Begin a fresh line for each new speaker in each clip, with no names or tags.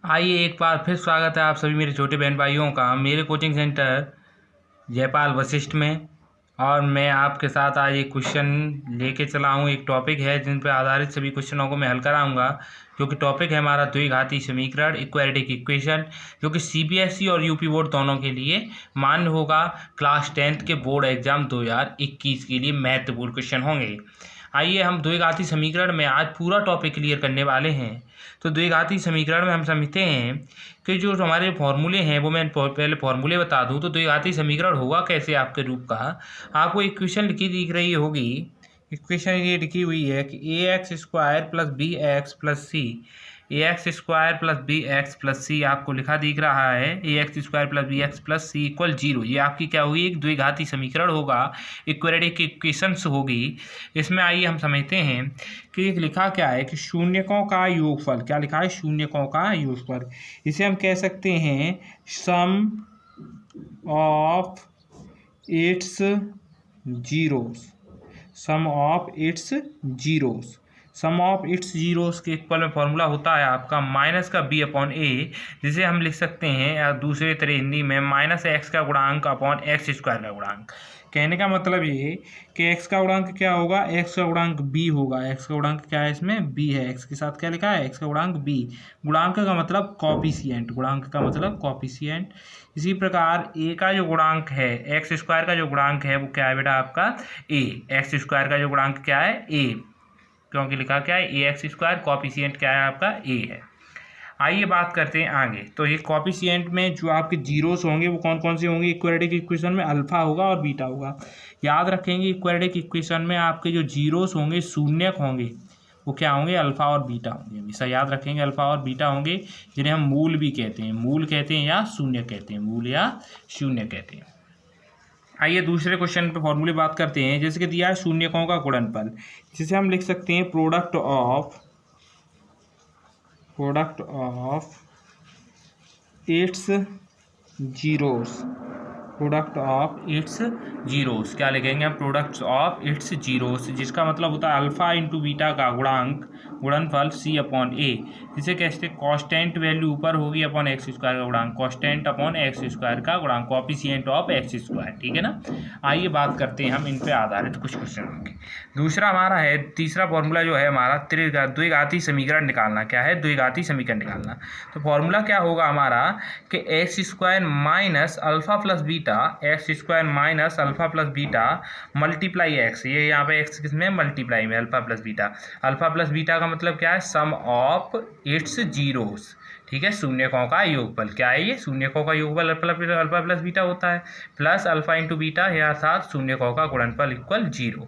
आइए एक बार फिर स्वागत है आप सभी मेरे छोटे बहन भाइयों का मेरे कोचिंग सेंटर जयपाल वशिष्ठ में। और मैं आपके साथ आज एक क्वेश्चन लेके चला हूँ। एक टॉपिक है जिन पर आधारित सभी क्वेश्चनों को मैं हल कराऊंगा, जो कि टॉपिक है हमारा द्विघाती समीकरण इक्वाड्रेटिक इक्वेशन, जो कि सीबीएसई और यूपी बोर्ड दोनों के लिए मान्य होगा। क्लास 10th के बोर्ड एग्जाम 2021 के लिए महत्वपूर्ण क्वेश्चन होंगे। आइए हम द्विघाती समीकरण में आज पूरा टॉपिक क्लियर करने वाले हैं। तो द्विघाती समीकरण में हम समझते हैं कि जो हमारे फॉर्मूले हैं वो मैं पहले फॉर्मूले बता दूं। तो द्विघाती समीकरण होगा कैसे आपके रूप का, आपको इक्वेशन लिखी दिख रही होगी। इक्वेशन ये लिखी हुई है कि a x square plus B x plus c, a x square plus B x plus c आपको लिखा दिख रहा है। A x square plus B x plus c equal 0। ये आपकी क्या होगी, एक द्विघाती समीकरण होगा, इक्वाड्रेटिक इक्वेशंस होगी। इसमें आइए हम समझते हैं कि लिखा क्या है कि शून्यकों का योगफल, क्या लिखा है, शून्यकों का योगफल। इसे हम कह सकते हैं sum of its zeros, sum of its zeros. Sum of its zeros के इक्वल में फॉर्मूला होता है आपका माइनस का बी अपॉन ए, जिसे हम लिख सकते हैं या दूसरे तरह हिंदी में माइनस एक्स का गुणांक अपॉन एक्स स्क्वायर का गुणांक। कहने का मतलब ये कि एक्स का गुणांक क्या होगा, एक्स का गुणांक बी होगा। एक्स का गुणांक क्या है, इसमें बी है, एक्स के साथ क्या लिखा है, एक्स का गुणांक बी। गुणांक का मतलब कॉफिशिएंट, गुणांक का मतलब कॉफिशिएंट। इसी प्रकार ए का जो गुणांक है, एक्स स्क्वायर का जो गुणांक है वो क्या है बेटा आपका ए। एक्स स्क्वायर का जो गुणांक क्या है ए, क्योंकि लिखा क्या है ए एक्स स्क्वायर, कॉफिशिएंट क्या है आपका ए है। आइए बात करते हैं आगे। तो ये कॉफिशिएंट में जो आपके जीरोस होंगे वो कौन कौन से होंगे, इक्वाड्रेटिक इक्वेशन में अल्फा होगा और बीटा होगा। याद रखेंगे इक्वाड्रेटिक इक्वेशन में आपके जो जीरोस होंगे, शून्यक होंगे, वो क्या होंगे, अल्फा और बीटा होंगे। हमेशा याद रखेंगे अल्फा और बीटा होंगे, जिन्हें हम मूल भी कहते हैं, मूल कहते हैं या शून्य कहते हैं, मूल या शून्य कहते हैं। आइए दूसरे क्वेश्चन पे फॉर्मूले बात करते हैं। जैसे कि दिया है शून्यकों का गुणनफल, जिसे हम लिख सकते हैं product of its zeros, product of its zeros. क्या लिखेंगे हम, प्रोडक्ट्स ऑफ इट्स जीरोस, जिसका मतलब होता है अल्फा इंटू बीटा का गुणनफल सी अपॉन ए, जिसे कहते हैं कॉन्स्टेंट वैल्यू ऊपर होगी अपॉन एक्स स्क्वायर का गुणांक, कॉन्स्टेंट अपॉन एक्स स्क्वायर का गुणांक, कॉफिशिएंट ऑफ एक्स स्क्वायर। ठीक है ना। आइए बात करते हैं हम इन पे आधारित कुछ क्वेश्चन होंगे। दूसरा हमारा है, तीसरा फॉर्मूला जो है हमारा द्विघाती समीकरण निकालना। क्या है, द्विघाती समीकरण निकालना। तो फॉर्मूला क्या होगा हमारा कि x square minus alpha plus beta, x square minus alpha plus beta multiply x. ये यहाँ पे एक्स किसमें, मल्टीप्लाई में, alpha plus beta. Alpha plus beta का मतलब क्या है, सम ऑफ इट्स जीरोस। ठीक है, शून्यकों का योगफल। क्या है ये, शून्यकों का योगफल अल्फा प्लस बीटा होता है, प्लस अल्फा इंटू बीटा या अर्थात शून्यकों का गुणनफल इक्वल 0।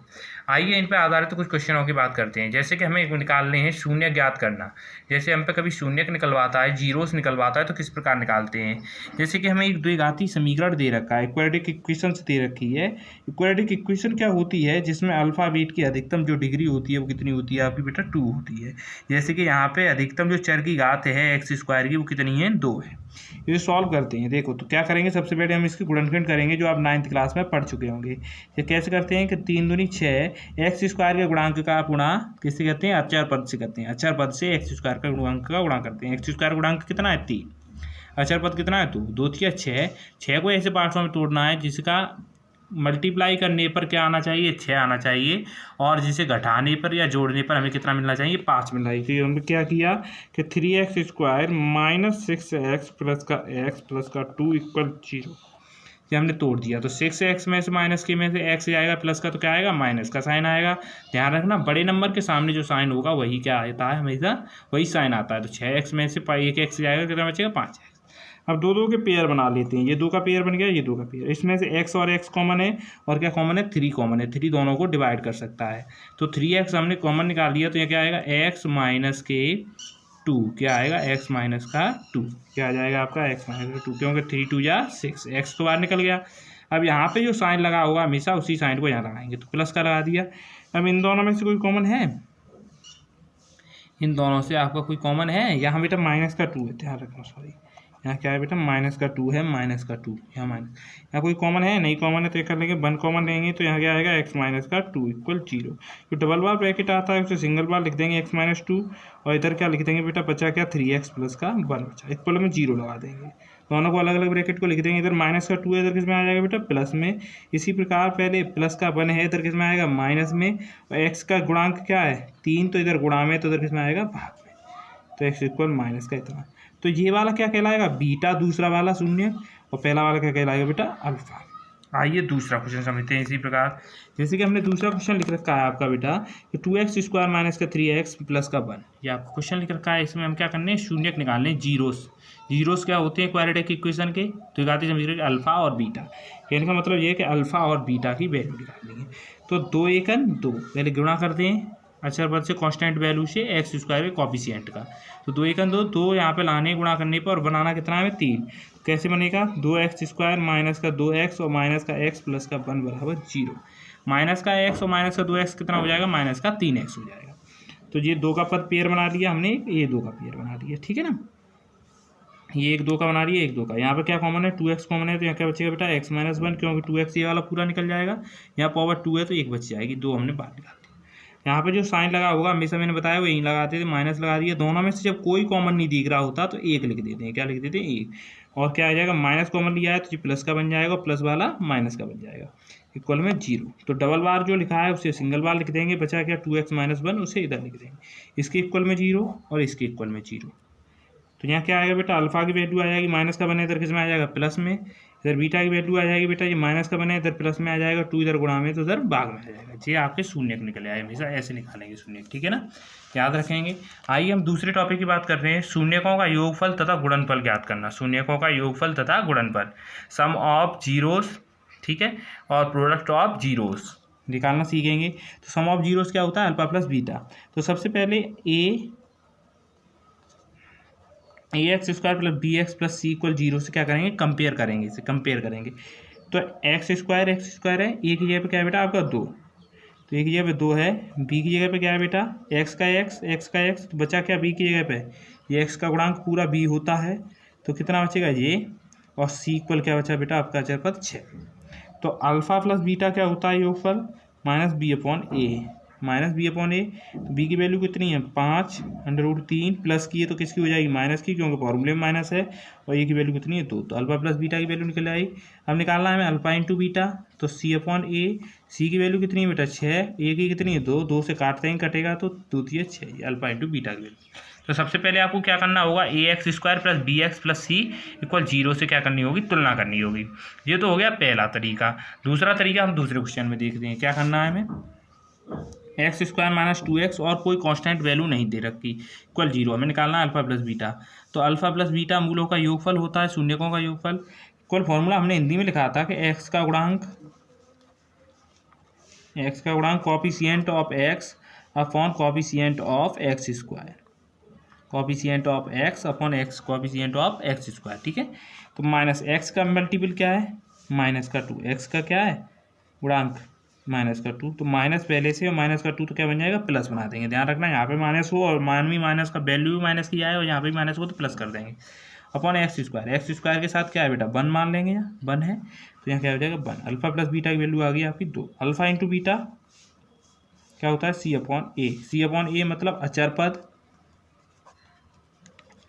आइए इन पे आधारित कुछ क्वेश्चनों की बात करते हैं। जैसे कि हमें निकालने हैं शून्य ज्ञात करना। जैसे हम पे कभी शून्य निकलवाता है, जीरोस निकलवाता है, तो किस प्रकार निकालते हैं। जैसे कि हमें एक द्विघाती समीकरण दे रखा है, इक्वाड्रेटिक इक्वेशन दे रखी है। इक्वाड्रेटिक इक्वेशन क्या होती है, जिसमें अल्फा बीट की अधिकतम जो डिग्री होती है वो कितनी होती है आपकी बेटा, 2 होती है। जैसे कि यहाँ पे अधिकतम जो चर की घात है एक्स स्क्वायर की वो कितनी है, 2 है। ये सॉल्व करते हैं। देखो तो क्या करेंगे, सबसे पहले हम इसकी गुणनखंड करेंगे जो आप 9th क्लास में पढ़ चुके होंगे। ये कैसे करते हैं कि 3 दूनी 6, एक्स स्क्वायर के गुणांक का गुणा किससे करते हैं, अचर पद से करते हैं। अचर पद से एक्स स्क्वायर का गुणांक का गुणा करते हैं। एक्स स्क्वायर गुणांक कितना है, 3, अचर पद कितना है, 2, 2 3 6 को ऐसे पार्ट्स में तोड़ना है जिसका मल्टीप्लाई करने पर क्या आना चाहिए, 6 आना चाहिए, और जिसे घटाने पर या जोड़ने पर हमें कितना मिलना चाहिए, 5 मिलना चाहिए। तो हमने क्या किया कि 3x square minus 6x plus का 2 इक्वल 0, ये हमने तोड़ दिया। तो 6x में से माइनस के में से x जाएगा, प्लस का तो क्या आएगा, माइनस का साइन आएगा। ध्यान रखना बड़े नंबर के सामने जो साइन होगा वही क्या आता है, हमेशा वही साइन आता है। तो 6x में से 1x जाएगा, कितना बचेगा, 5x। अब दो के पेयर बना लेते हैं। ये 2 का पेयर बन गया, ये 2 का पेयर। इसमें से x और x कॉमन है, और क्या कॉमन है, 3 कॉमन है। 3 दोनों को डिवाइड कर सकता है। तो 3x हमने कॉमन निकाल लिया, तो ये क्या आएगा, x माइनस के 2, क्या आएगा, x माइनस का 2, क्या आ जाएगा आपका x माइनस का 2, क्योंकि 3 2 जा 6, x तो बाहर निकल गया। अब यहाँ पे जो साइन लगा होगा हमेशा उसी साइन को यहाँ लगाएंगे, तो प्लस का लगा दिया। अब इन दोनों में से कोई कॉमन है, इन दोनों से आपका कोई कॉमन है, यहाँ बेटा माइनस का 2 है, ध्यान रखना, सॉरी यहाँ क्या है बेटा माइनस का 2 है, माइनस का 2 यहाँ माइनस, यहाँ कोई कॉमन है नहीं, कॉमन है तो ये कर लेंगे, 1 कॉमन लेंगे तो यहाँ क्या आएगा x माइनस का 2 इक्वल 0। जो डबल बार ब्रैकेट आता है उसे सिंगल बार लिख देंगे x माइनस 2, और इधर क्या लिख देंगे बेटा, बचा क्या 3x प्लस का 1 बचा, इक्वल में 0 लगा देंगे, दोनों को अलग अलग ब्रैकेट को लिख देंगे। इधर माइनस का 2 है, इधर किस में आ जाएगा बेटा प्लस में। इसी प्रकार पहले प्लस का 1 है, इधर किस में आएगा माइनस में, और x का गुणांक क्या है 3, तो इधर गुणा में, तो इधर किस में आएगा भाग में, तो x इक्वल माइनस का इतना। तो ये वाला क्या कहलाएगा बीटा, दूसरा वाला शून्य, और पहला वाला क्या कहलाएगा बेटा अल्फा। आइए दूसरा क्वेश्चन समझते हैं। इसी प्रकार जैसे कि हमने दूसरा क्वेश्चन लिख रखा है आपका बेटा कि 2x स्क्वायर माइनस का 3x प्लस का 1, ये आपका क्वेश्चन लिख रखा है। इसमें हम क्या करने हैं, शून्य निकालने, जीरोस। जीरोस क्या होते हैं क्वाड्रेटिक इक्वेशन के, तो एक आती समझ रहे अल्फा और बीटा। कहने का मतलब ये है कि अल्फा और बीटा की वैल्यू निकालनी है। तो 2 एकन 2 पहले गुणा करते हैं अक्षर पद से कांस्टेंट वैल्यू से एक्स स्क्वायर के कॉफिशिएंट का, तो 2 एकन 2 2 यहाँ पे लाने गुणा करने पर, और बनाना कितना है 3। कैसे बनेगा 2x स्क्वायर माइनस का 2x और माइनस का x प्लस का 1 बराबर 0। माइनस का x और माइनस का 2x कितना हो जाएगा, माइनस का 3x हो जाएगा। तो ये 2 का पद पेयर बना लिया हमने, ये 2 का पेयर बना लिया, ठीक है ना। ये 1 2 का बना लिया, 1 2 का। यहाँ पर क्या कॉमन है 2x कॉमन है, तो यहाँ क्या बचेगा बेटा x माइनस 1, क्योंकि 2x ये वाला पूरा निकल जाएगा, यहाँ पावर 2 है तो 1 बच जाएगी, 2 हमने बाहर निकाल। यहाँ पे जो साइन लगा होगा हमेशा मैंने बताया वो यहीं लगाते थे, माइनस लगा दिया। दोनों में से जब कोई कॉमन नहीं दिख रहा होता तो 1 लिख देते हैं, क्या लिख देते हैं 1, और क्या आ जाएगा माइनस कॉमन लिया है तो ये प्लस का बन जाएगा, प्लस वाला माइनस का बन जाएगा, इक्वल में 0। तो डबल बार जो लिखा है उसे सिंगल बार लिख देंगे, बचा क्या 2x माइनस 1 उसे इधर लिख देंगे, इसके इक्वल में 0 और इसके इक्वल में 0। तो यहाँ क्या आएगा बेटा अल्फा की वैल्यू आ जाएगी, माइनस का बने इधर किस में आ जाएगा प्लस में, इधर बीटा की वैल्यू आ जाएगी बेटा ये माइनस का बने इधर प्लस में आ जाएगा, 2 इधर गुणा में तो इधर भाग में आ जाएगा। ये आपके शून्य निकल आए, हमेशा ऐसे निकालेंगे शून्य, ठीक है ना, याद रखेंगे। आइए हम दूसरे टॉपिक की बात कर रहे हैं, शून्यकों का योगफल तथा गुणनफल ज्ञात करना। शून्यकों का योगफल तथा गुणनफल, सम ऑफ जीरोस, ठीक है, और प्रोडक्ट ऑफ जीरोस निकालना सीखेंगे। तो सम ऑफ जीरोस क्या होता है, अल्फा प्लस बीटा। तो सबसे पहले ax square plus B x plus c equal 0 से क्या करेंगे, कंपेयर करेंगे, इसे कंपेयर करेंगे। तो एक्स स्क्वायर है, ए की जगह पे क्या है बेटा आपका 2, तो ए की जगह पे 2 है, बी की जगह पे क्या है बेटा एक्स का एक्स, तो बचा क्या बी की जगह पे, ये एक्स का गुणांक पूरा बी होता है, तो कितना बचेगा ये, और सी इक्वल क्या बचा बेटा आपका अचर पद 6। तो अल्फा प्लस बीटा क्या होता है योगफल, minus B upon A, minus B upon a. तो बी की वैल्यू कितनी है 5√3, प्लस की है तो किसकी हो जाएगी माइनस की, क्योंकि फॉर्मूले में माइनस है, और ए की वैल्यू कितनी है 2। तो अल्फा प्लस बीटा की वैल्यू निकल आई। अब निकालना है हमें अल्फा इंटू बीटा, तो सी अपॉन ए, सी की वैल्यू कितनी है बेटा 6, ए की कितनी है 2, 2 से काटते ही कटेगा तो 2 3 6, अल्फा इंटू बीटा की वैल्यू। तो सबसे पहले आपको क्या करना होगा, ax square plus B x plus c equal 0 से क्या करनी होगी, तुलना करनी होगी। ये तो हो गया पहला तरीका। दूसरा तरीका हम दूसरे क्वेश्चन में देखते हैं, क्या करना है हमें, एक्स स्क्वायर माइनस 2x और कोई कांस्टेंट वैल्यू नहीं दे रखी, इक्वल 0, हमें निकालना है अल्फा प्लस बीटा। तो अल्फा प्लस बीटा मूलों का योगफल होता है शून्यकों का योगफल। इक्वल फॉर्मूला हमने हिंदी में लिखा था कि x का गुणांक coefficient of x upon coefficient of x square, coefficient of x upon x coefficient of x square, ठीक है। तो माइनस एक्स का मल्टीपल क्या है माइनस का 2, एक्स का क्या है गुणांक माइनस का 2, तो माइनस पहले से और माइनस का 2 तो क्या बन जाएगा प्लस बना देंगे। ध्यान रखना यहाँ पे माइनस हो और मान भी माइनस का वैल्यू भी माइनस की आए और यहाँ पे माइनस हो तो प्लस कर देंगे, अपॉन एक्स स्क्वायर के साथ क्या है बेटा 1 मान लेंगे, यहाँ 1 है तो यहाँ क्या हो जाएगा 1। अल्फा प्लस बीटा की वैल्यू आ गई आपकी 2, अल्फा इंटू बीटा क्या होता है सी अपॉन ए, सी अपॉन ए मतलब अचर पद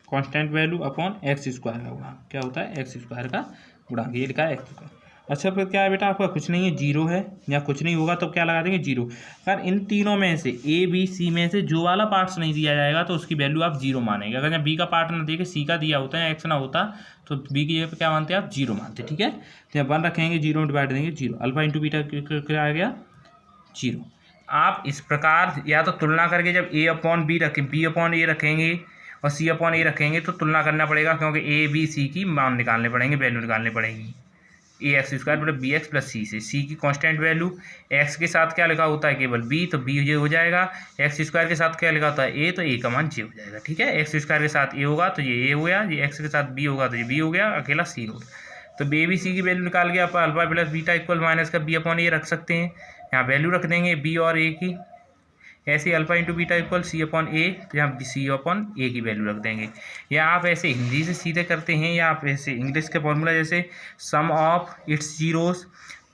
constant value upon x square का गुणांक, क्या होता है एक्स स्क्वायर का गुणांक, ये लिखा है एक्स स्क्वायर। अच्छा फिर क्या है बेटा आपका कुछ नहीं है 0 है, या कुछ नहीं होगा तो क्या लगा देंगे 0। अगर इन तीनों में से ए बी सी में से जो वाला पार्ट्स नहीं दिया जाएगा तो उसकी वैल्यू आप 0 मानेंगे। अगर यहाँ बी का पार्ट ना देके सी का दिया होता है या एक्स ना होता तो बी की जगह पे क्या मानते हैं आप 0 मानते, ठीक है। तो यहाँ 1 रखेंगे 0 में डिवाइड देंगे 0, अल्फा इंटू बीटा क्या आ गया 0। आप इस प्रकार या तो तुलना करके जब ए अपॉन बी रखें, बी अपॉन ए रखेंगे और सी अपॉन ए रखेंगे तो तुलना करना पड़ेगा, क्योंकि ए बी सी की मान निकालने पड़ेंगे, वैल्यू निकालनी पड़ेगी। A x square plus B x plus C से, सी की कांस्टेंट वैल्यू, एक्स के साथ क्या लिखा होता है केवल बी, तो बी ये हो जाएगा। एक्स स्क्वायर के साथ क्या लिखा होता है ए, तो ए का मान जे हो जाएगा, ठीक है। एक्स स्क्वायर के साथ ए होगा तो ये ए हो गया, ये एक्स के साथ बी होगा तो ये बी हो गया, अकेला सी हो गया। तो बी बी सी की वैल्यू निकाल के आप alpha plus beta equal minus का बी अपॉन ए रख सकते हैं, यहाँ वैल्यू रख देंगे बी और ए की। ऐसे alpha into beta equal c upon a, तो यहाँ सी अपॉन ए की वैल्यू रख देंगे। या आप ऐसे हिंदी से सीधे करते हैं, या आप ऐसे इंग्लिश के फॉर्मूला जैसे सम ऑफ इट्स जीरोस,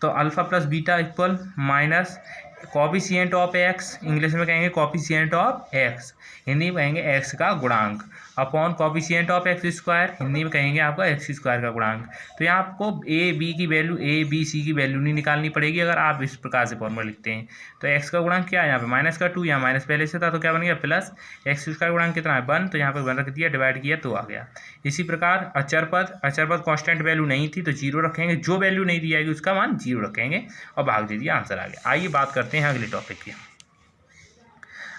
तो alpha plus beta equal minus coefficient of x, English में कहेंगे कॉफिशिएंट ऑफ एक्स, हिंदी में कहेंगे एक्स का गुणांक, upon coefficient of x square, Hindi में कहेंगे आपका एक्स स्क्वायर का गुणांक। तो यहाँ आपको ए बी की वैल्यू, ए बी सी की वैल्यू नहीं निकालनी पड़ेगी अगर आप इस प्रकार से फॉर्मूला लिखते हैं। तो एक्स का गुणांक क्या है यहाँ पे माइनस का 2, यहाँ माइनस पहले से था तो क्या बन गया प्लस, एक्स स्क्वायर गुणांक कितना है 1, तो यहाँ पे 1 रख दिया, डिवाइड किया तो आ गया। इसी प्रकार अचर पद कांस्टेंट वैल्यू नहीं थी तो 0 रखेंगे, जो वैल्यू नहीं दी जाएगी उसका मान 0 रखेंगे और भाग दे दिया, आंसर आ गया। आइए बात करते हैं अगले टॉपिक की।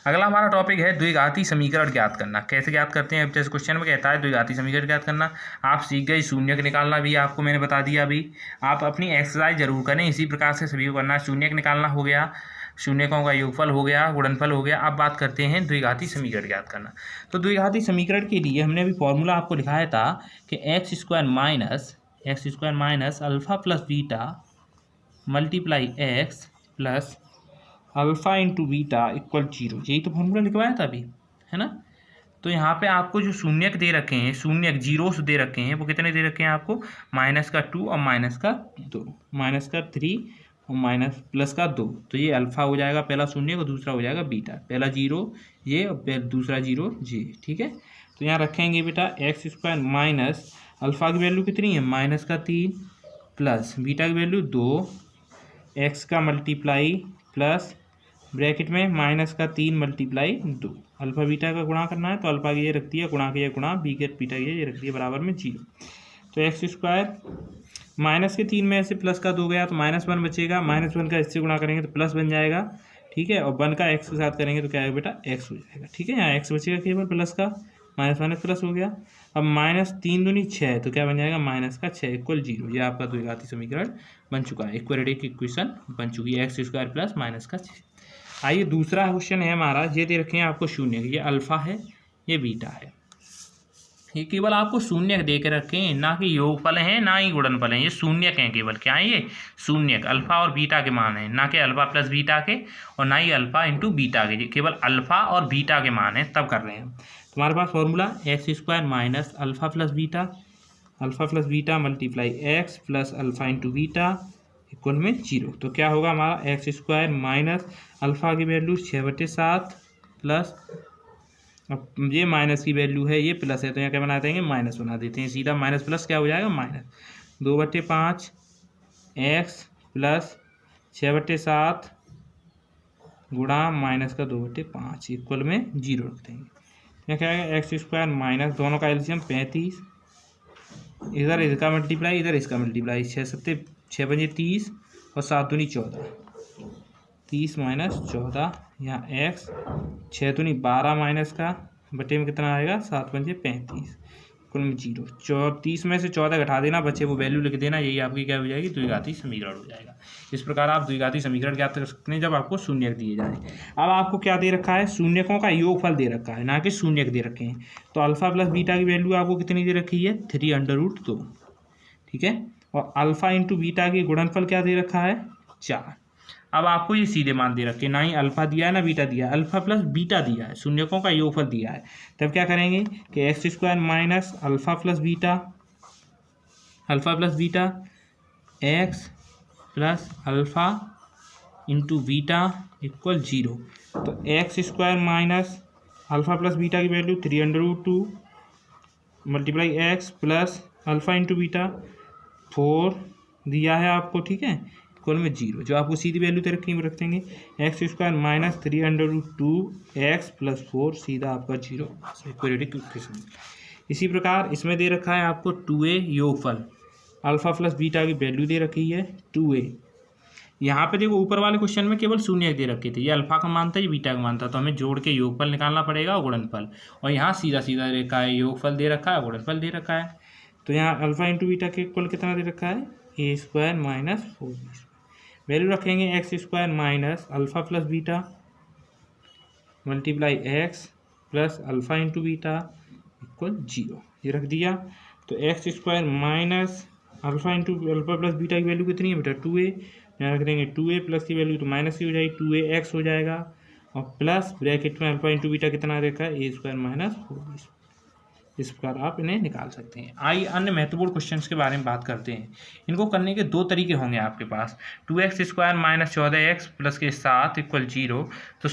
अगला हमारा टॉपिक है द्विघाती समीकरण ज्ञात करना। कैसे ज्ञात करते हैं, अब जैसे क्वेश्चन में कहता है द्विघाती समीकरण ज्ञात करना, आप सीख गए। शून्यक निकालना भी आपको मैंने बता दिया अभी, आप अपनी एक्सरसाइज जरूर करें, इसी प्रकार से सभी को करना। शून्यक निकालना हो गया, शून्यकों का योगफल हो गया, गुणनफल हो गया। अब बात करते हैं द्विघाती समीकरण ज्ञात करना। तो द्विघाती समीकरण के लिए हमने अभी फॉर्मूला आपको दिखाया था कि x square minus alpha plus beta multiply x plus alpha into beta equal 0, यही तो फॉर्मूला लिखवाया था अभी, है ना। तो यहाँ पे आपको जो शून्यक दे रखे हैं, शून्यक जीरोस दे रखे हैं, वो कितने दे रखे हैं आपको, -2 और -2, -3 और माइनस प्लस का 2। तो ये अल्फा हो जाएगा पहला शून्यक और दूसरा हो जाएगा बीटा, पहला 0 ये और दूसरा 0 ये, ठीक है। तो यहाँ रखेंगे बेटा एक्स स्क्वायर माइनस अल्फा की वैल्यू कितनी है -3 प्लस बीटा की वैल्यू 2, एक्स का मल्टीप्लाई प्लस ब्रैकेट में -3 मल्टीप्लाई 2, अल्फा बीटा का गुणा करना है तो अल्फा की ये रख दिया गुणा के ये गुणा, बी के बीटा की ये रख दिया बराबर में 0। तो एक्स स्क्वायर -3 में से प्लस का 2 गया तो -1 बचेगा, -1 का इससे गुणा करेंगे तो प्लस बन जाएगा, ठीक है। और 1 का एक्स के साथ करेंगे तो क्या है बेटा एक्स हो जाएगा, ठीक है। यहाँ एक्स बचेगा केवल प्लस का, -1 प्लस हो गया। अब -3 दूनी 6 तो क्या बन जाएगा -6 इक्वल 0। ये आपका द्विघाती समीकरण बन चुका है, इक्वाड्रेटिक इक्वेशन बन चुकी है, एक्स स्क्वायर प्लस -6। आइए दूसरा क्वेश्चन है हमारा, ये दे रखे हैं आपको शून्य, ये अल्फा है ये बीटा है, ये केवल आपको शून्यक दे के रखे हैं, ना कि योगफल हैं ना ही गुणनफल हैं, ये शून्यक हैं केवल। क्या है ये शून्यक, अल्फा और बीटा के मान हैं, ना कि अल्फा प्लस बीटा के और ना ही अल्फा इंटू बीटा के, केवल अल्फा और बीटा के मान हैं तब कर रहे हैं। तुम्हारे पास formula x square minus alpha plus beta multiply x plus alpha into beta equal में 0। तो क्या होगा हमारा एक्स स्क्वायर माइनस अल्फा की वैल्यू 6/7 प्लस, अब ये माइनस की वैल्यू है ये प्लस है तो यहाँ क्या बना देंगे माइनस बना देते हैं, सीधा माइनस प्लस क्या हो जाएगा -2/5 एक्स प्लस 6/7 गुणा -2/5 इक्वल में 0 रख देंगे। यहाँ क्या आएगा एक्स स्क्वायर माइनस, दोनों का एलसीएम 35, इधर इसका मल्टीप्लाई इधर इसका मल्टीप्लाई, 6 30 और 7 दूनी 14, 30 - 14, यहाँ एक्स 6 दूनी 12 माइनस का बटे में कितना आएगा 7 पंजे 35 कुल में 0। 30 में से 14 घटा देना, बच्चे वो वैल्यू लिख देना, यही आपकी क्या हो जाएगी द्विघाती समीकरण हो जाएगा। इस प्रकार आप द्विघाती समीकरण ज्ञात कर सकते हैं जब आपको शून्यक दिए जाए। अब आपको क्या दे रखा है, शून्यकों का योगफल दे रखा है, ना कि शून्यक दे रखे हैं। तो अल्फा प्लस बीटा की वैल्यू आपको कितनी दे रखी है 3√2, ठीक है। और अल्फा इंटू बीटा की गुणनफल क्या दे रखा है 4। अब आपको ये सीधे मान दे रखे, ना ही अल्फा दिया है ना बीटा दिया है, अल्फा प्लस बीटा दिया है, शून्यकों का योगफल दिया है। तब क्या करेंगे कि x square minus alpha plus beta x plus alpha into beta equal 0। तो x square minus alpha plus beta की value 3√2 multiply x plus alpha into beta 4 दिया है आपको, ठीक है, इक्वल में 0। जो आपको सीधी वैल्यू दे रखी है रख देंगे x square minus 3√2 x plus 4, सीधा आपका 0, इक्वाड्रेटिक इक्वेशन। इसी प्रकार इसमें दे रखा है आपको 2a योगफल, अल्फा प्लस बीटा की वैल्यू दे रखी है 2a। यहाँ पे देखो ऊपर वाले क्वेश्चन में केवल शून्य दे रखे थे, ये अल्फा का मान था ये बीटा का मान था, तो हमें जोड़ के योगफल निकालना पड़ेगा और गुणनफल। और यहाँ सीधा सीधा रखा है, योगफल दे रखा है गुणनफल दे रखा है। तो यहाँ अल्फा इंटू बीटा के इक्वल कितना दे रखा है a square minus 4b। Value रखेंगे x square minus alpha plus beta multiply x plus alpha into beta equal 0, ये रख दिया। तो x square minus alpha into alpha plus beta की वैल्यू कितनी है बेटा 2a, यहाँ रख देंगे 2a प्लस की वैल्यू तो माइनस की हो जाएगी 2a एक्स हो जाएगा, और प्लस ब्रैकेट में अल्फा इंटू बीटा कितना रखा है, ए स्क्वायर माइनस 4b। इस प्रकार आप इन्हें निकाल सकते हैं। आइए अन्य महत्वपूर्ण क्वेश्चंस के बारे में बात करते हैं। इनको करने के दो तरीके होंगे आपके पास। 2x square minus 14x plus के 7 इक्वल 0। तो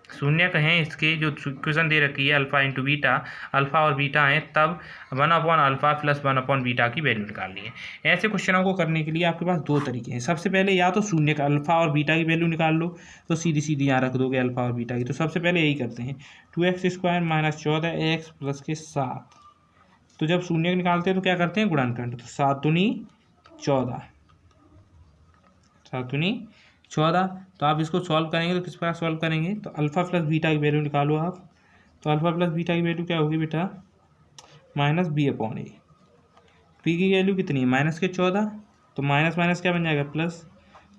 शून्य कहें इसके जो इक्वेशन दे रखी है अल्फा इंटू बीटा, अल्फा और बीटा हैं, तब 1/अल्फा प्लस 1/बीटा की वैल्यू निकालनी है। ऐसे क्वेश्चनों को करने के लिए आपके पास दो तरीके हैं। सबसे पहले या तो शून्य का अल्फा और बीटा की वैल्यू निकाल लो, तो सीधी सीधी यहाँ रख दोगे अल्फा और बीटा की। तो सबसे पहले यही करते हैं, 2x square minus 14x plus के 7। तो जब शून्य निकालते हैं तो क्या करते हैं, गुणनखंड। तो 7 दूनी 14, 7 दूनी 14। तो आप इसको सॉल्व करेंगे तो किस प्रकार सॉल्व करेंगे, तो अल्फा प्लस बीटा की वैल्यू निकालो आप। तो अल्फा प्लस बीटा की वैल्यू क्या होगी बेटा, माइनस b/a। पी की वैल्यू कितनी है, माइनस के 14, तो माइनस माइनस क्या बन जाएगा, प्लस।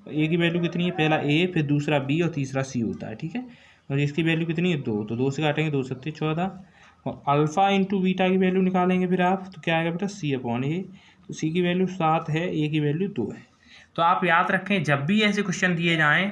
ए की वैल्यू कितनी है, पहला ए, फिर दूसरा बी और तीसरा सी होता है, ठीक है। और इसकी वैल्यू कितनी है, 2, तो 2 से काटेंगे, 2 7 14। और अल्फा इंटू बीटा की वैल्यू निकालेंगे फिर आप, तो क्या आएगा बेटा, c/a। तो सी की वैल्यू 7 है, ए की वैल्यू 2 है। तो आप याद रखें, जब भी ऐसे क्वेश्चन दिए जाएं,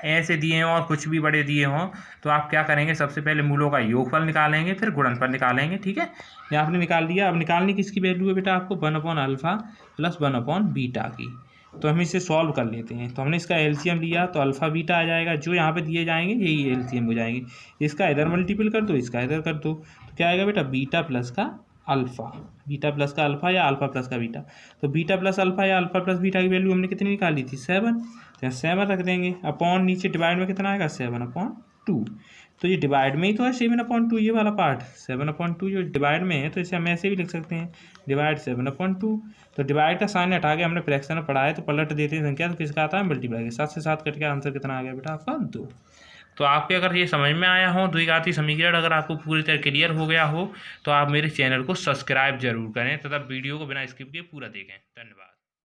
ऐसे दिए हों और कुछ भी बड़े दिए हों, तो आप क्या करेंगे, सबसे पहले मूलों का योगफल निकालेंगे, फिर गुणनफल निकालेंगे, ठीक है। ये आपने निकाल दिया। अब निकालने किसकी वैल्यू है बेटा आपको, 1/अल्फा प्लस 1/बीटा की। तो हम इसे सॉल्व कर लेते हैं। तो हमने इसका एलसीएम लिया, तो अल्फा बीटा आ जाएगा, जो यहाँ पे दिए जाएंगे यही एलसीएम हो जाएंगे। इसका इधर मल्टीपल कर दो, इसका इधर कर दो, तो क्या आएगा बेटा, बीटा प्लस का अल्फा, बीटा प्लस का अल्फा या अल्फा प्लस का बीटा। तो बीटा प्लस अल्फा या अल्फा प्लस बीटा की वैल्यू हमने कितनी निकाली थी, 7। तो 7 रख देंगे, अपॉन नीचे डिवाइड में कितना आएगा, 7/2। तो ये डिवाइड में ही तो है 7/2, ये वाला पार्ट 7/2 जो डिवाइड में है, तो इसे हम ऐसे भी लिख सकते हैं, डिवाइड 7/2। तो डिवाइड का साइन हटा के हमने फ्रैक्शन में पढ़ा है, तो पलट देते हैं संख्या, तो किसका आता है, मल्टीप्लाई। 7 से 7 कट के आंसर कितना आ गया बेटा आपका, 2। तो आपके अगर ये समझ में आया हो, द्विघाती समीकरण अगर आपको पूरी तरह क्लियर हो गया हो, तो आप मेरे चैनल को सब्सक्राइब जरूर करें तथा वीडियो को बिना स्किप किए पूरा देखें। धन्यवाद।